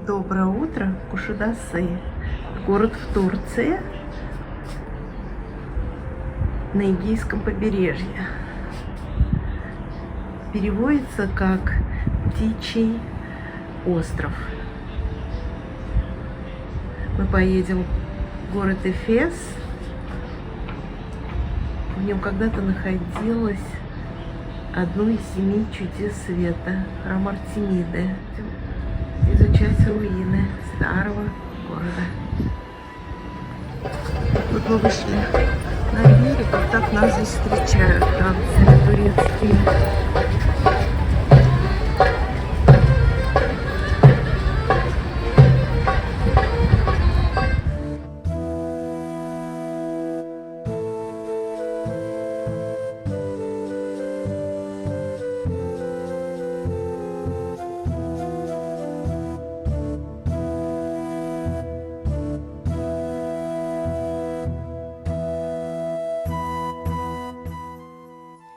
Доброе утро, Кушадасы. Город в Турции, на Эгейском побережье. Переводится как «Птичий остров». Мы поедем в город Эфес. В нем когда-то находилось одно из 7 чудес света – храм Артемиды. Изучать руины старого города. Вот мы вышли на берег, вот так нас здесь встречают танцы турецкие.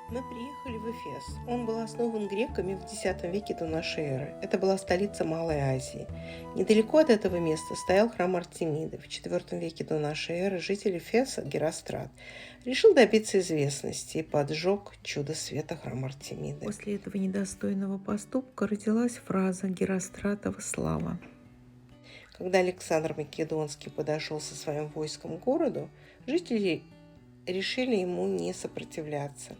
Мы приехали в Эфес. Он был основан греками в X веке до нашей эры. Это была столица Малой Азии. Недалеко от этого места стоял храм Артемиды. В IV веке до нашей эры житель Эфеса Герострат решил добиться известности и поджег чудо света храм Артемиды. После этого недостойного поступка родилась фраза «Геростратова слава». Когда Александр Македонский подошел со своим войском к городу, жители решили ему не сопротивляться.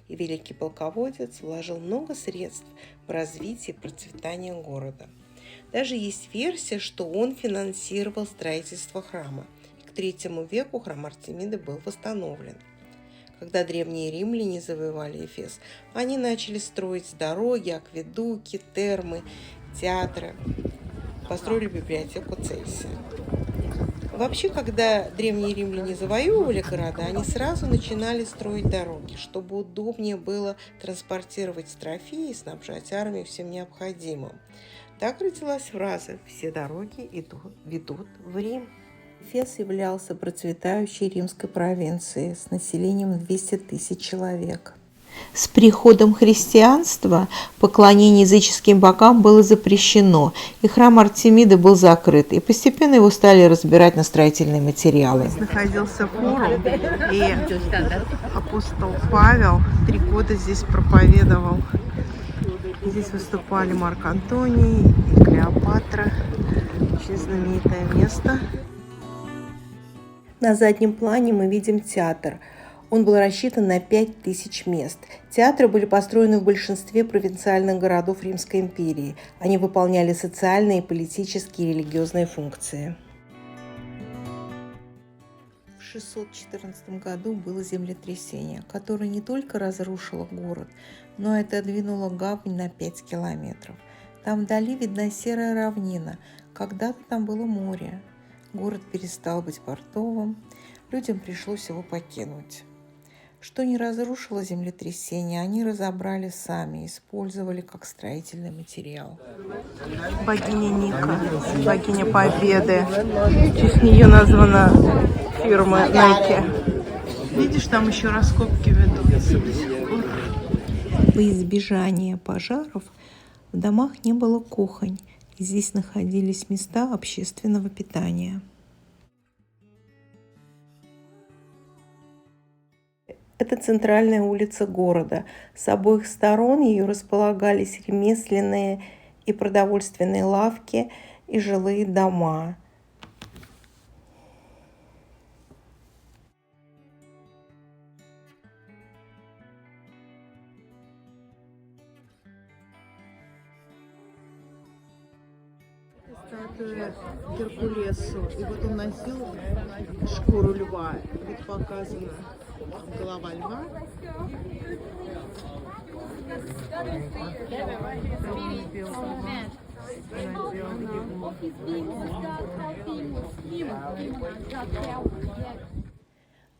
И великий полководец вложил много средств в развитие и процветание города. Даже есть версия, что он финансировал строительство храма. И к III веку храм Артемиды был восстановлен. Когда древние римляне завоевали Эфес, они начали строить дороги, акведуки, термы, театры. Построили библиотеку Цельсия. Вообще, когда древние римляне завоевывали города, они сразу начинали строить дороги, чтобы удобнее было транспортировать трофеи и снабжать армию всем необходимым. Так родилась фраза «Все дороги ведут в Рим». Эфес являлся процветающей римской провинцией с населением 200 тысяч человек. С приходом христианства поклонение языческим богам было запрещено, и храм Артемиды был закрыт, и постепенно его стали разбирать на строительные материалы. Здесь находился форум, и апостол Павел 3 года здесь проповедовал. Здесь выступали Марк Антоний и Клеопатра, очень знаменитое место. На заднем плане мы видим театр. Он был рассчитан на 5000 мест. Театры были построены в большинстве провинциальных городов Римской империи. Они выполняли социальные, политические и религиозные функции. В 614 году было землетрясение, которое не только разрушило город, но и отодвинуло гавань на 5 километров. Там вдали видна серая равнина. Когда-то там было море. Город перестал быть портовым. Людям пришлось его покинуть. Что не разрушило землетрясение, они разобрали сами, использовали как строительный материал. Богиня Ника, богиня Победы. В честь нее названа фирма Nike. Видишь, там еще раскопки ведутся до сих пор. Во избежание пожаров в домах не было кухонь, и здесь находились места общественного питания. Это центральная улица города. С обоих сторон ее располагались ремесленные и продовольственные лавки и жилые дома. Статуя Геркулесу. И вот он носил шкуру льва. Вот показано голова льва.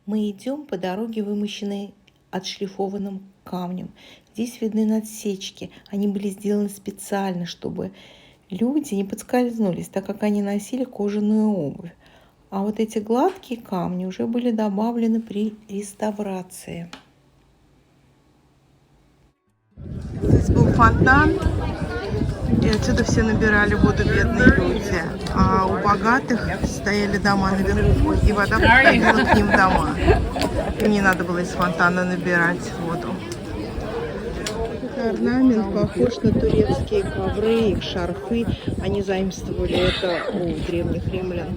Мы идем по дороге, вымощенной отшлифованным камнем. Здесь видны надсечки. Они были сделаны специально, чтобы люди не подскользнулись, так как они носили кожаную обувь. А вот эти гладкие камни уже были добавлены при реставрации. Здесь был фонтан. И отсюда все набирали воду бедные люди. А у богатых стояли дома наверху, и вода подходила к ним в дома. Им не надо было из фонтана набирать воду. Орнамент похож на турецкие ковры, их шарфы. Они заимствовали это у древних римлян.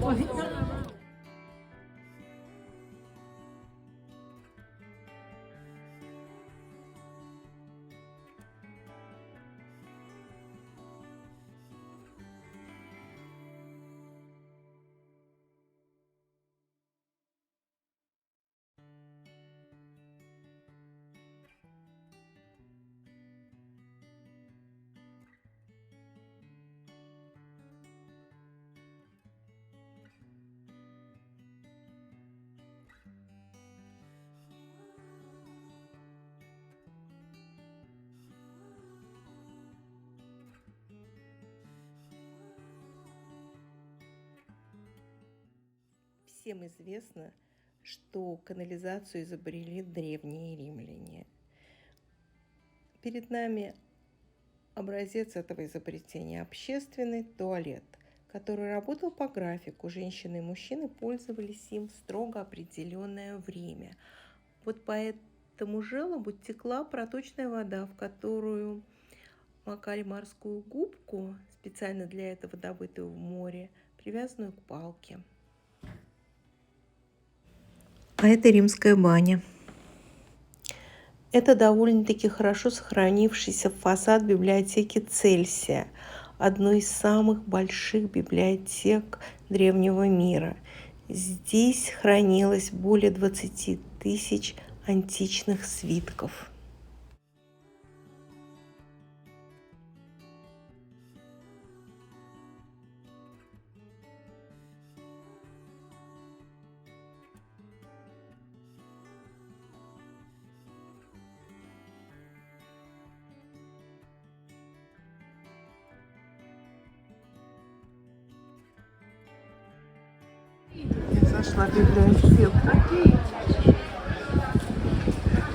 Всем известно, что канализацию изобрели древние римляне. Перед нами образец этого изобретения – общественный туалет, который работал по графику. Женщины и мужчины пользовались им в строго определенное время. Вот по этому желобу текла проточная вода, в которую макали морскую губку, специально для этого добытую в море, привязанную к палке. А это римская баня. Это довольно-таки хорошо сохранившийся фасад библиотеки Цельсия, одной из самых больших библиотек древнего мира. Здесь хранилось более 20 тысяч античных свитков. Я зашла в библиотеку.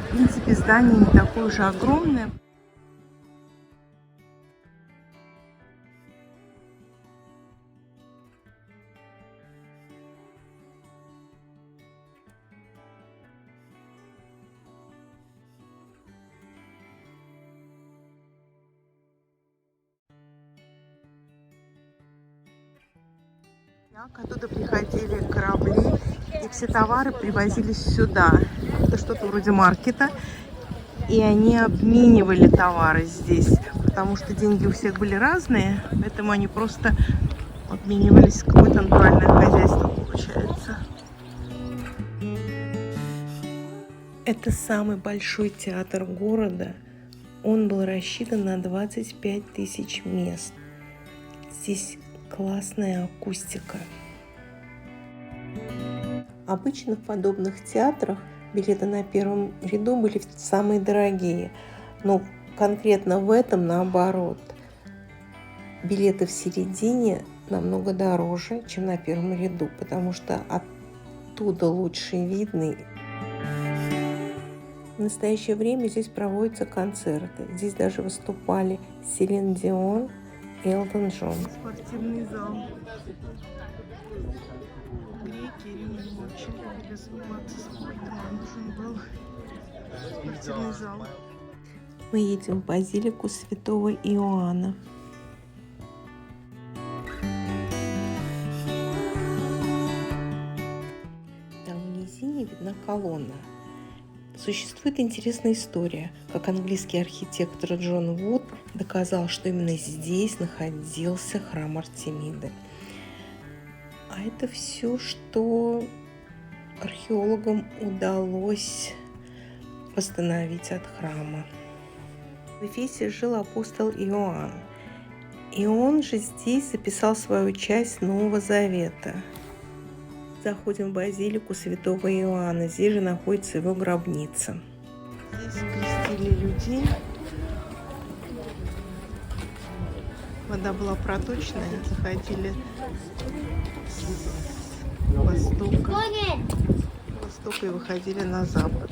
В принципе, здание не такое уж огромное. Оттуда приходили корабли, и все товары привозились сюда. Это что-то вроде маркета. И они обменивали товары здесь, потому что деньги у всех были разные, поэтому они просто обменивались. Какое-то натуральное хозяйство получается. Это самый большой театр города. Он был рассчитан на 25 тысяч мест. Здесь классная акустика. Обычно в подобных театрах билеты на первом ряду были самые дорогие, но конкретно в этом наоборот. Билеты в середине намного дороже, чем на первом ряду, потому что оттуда лучше видны. В настоящее время здесь проводятся концерты. Здесь даже выступали Селин Дион и Элтон Джон. Спортивный зал. Греки римляне очень любили заниматься спортом. Нужен был спортивный зал. Мы едем в базилику Святого Иоанна. Там в низине видна колонна. Существует интересная история, как английский архитектор Джон Вуд доказал, что именно здесь находился храм Артемиды. А это все, что археологам удалось восстановить от храма. В Эфесе жил апостол Иоанн, и он же здесь записал свою часть Нового Завета. Заходим в базилику Святого Иоанна. Здесь же находится его гробница. Здесь крестили людей. Вода была проточная. Заходили с востока и выходили на запад.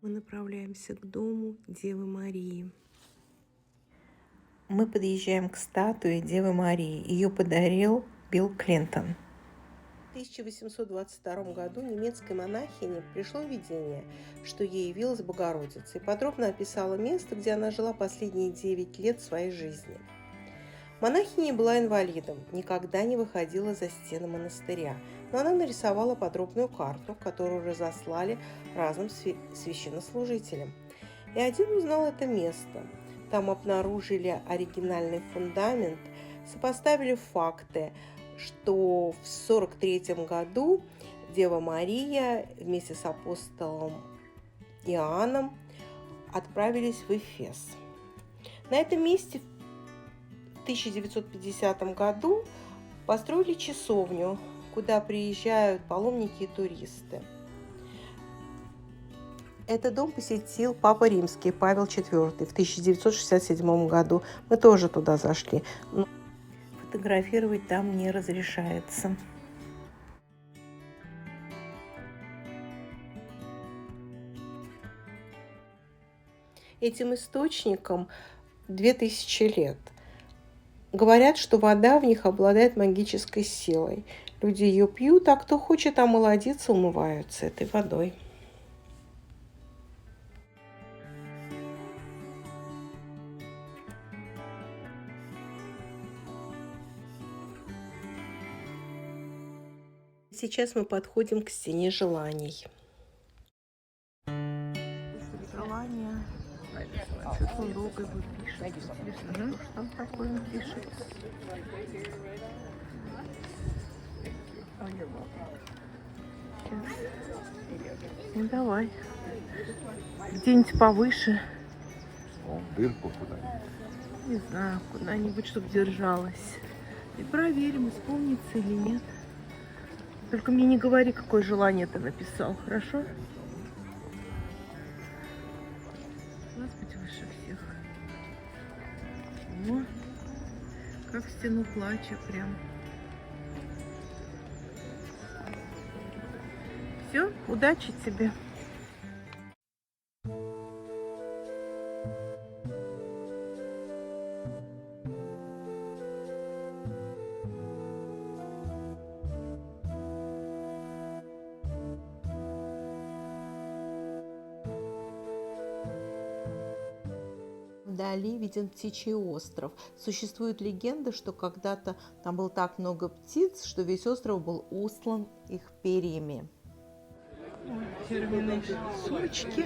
Мы направляемся к дому Девы Марии. Мы подъезжаем к статуе Девы Марии. Ее подарил Билл Клинтон. В 1822 году немецкой монахине пришло видение, что ей явилась Богородица, и подробно описала место, где она жила последние 9 лет своей жизни. Монахиня была инвалидом, никогда не выходила за стены монастыря, но она нарисовала подробную карту, которую разослали разным священнослужителям. И один узнал это место. Там обнаружили оригинальный фундамент, сопоставили факты, что в 1943 году Дева Мария вместе с апостолом Иоанном отправились в Эфес. На этом месте в 1950 году построили часовню, куда приезжают паломники и туристы. Этот дом посетил Папа Римский Павел IV в 1967 году. Мы тоже туда зашли, но фотографировать там не разрешается. Этим источникам 2000 лет. Говорят, что вода в них обладает магической силой. Люди ее пьют, а кто хочет омолодиться, умываются этой водой. Сейчас мы подходим к стене желаний. Желание. Что-то он долго его пишет. Интересно, что там такое он пишет. Ну давай. Где-нибудь повыше. Дырку куда-нибудь. Не знаю, куда-нибудь, чтобы держалась. И проверим, исполнится или нет. Только мне не говори, какое желание ты написал, хорошо? Господи, выше всех. О, как в стену плача прям. Все, удачи тебе. Вдали виден птичий остров. Существует легенда, что когда-то там было так много птиц, что весь остров был устлан их перьями. Фирменные сумочки.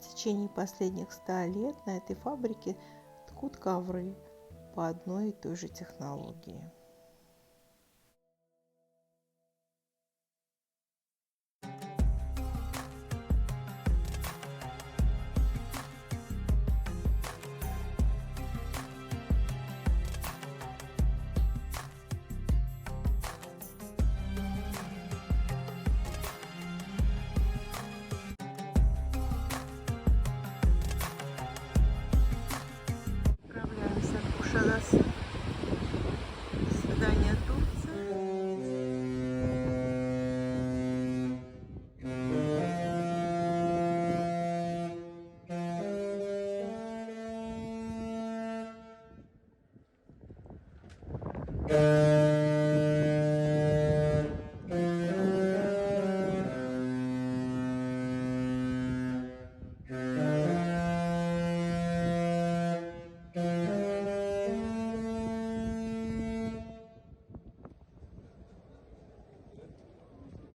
В течение последних 100 лет на этой фабрике ткут ковры по одной и той же технологии.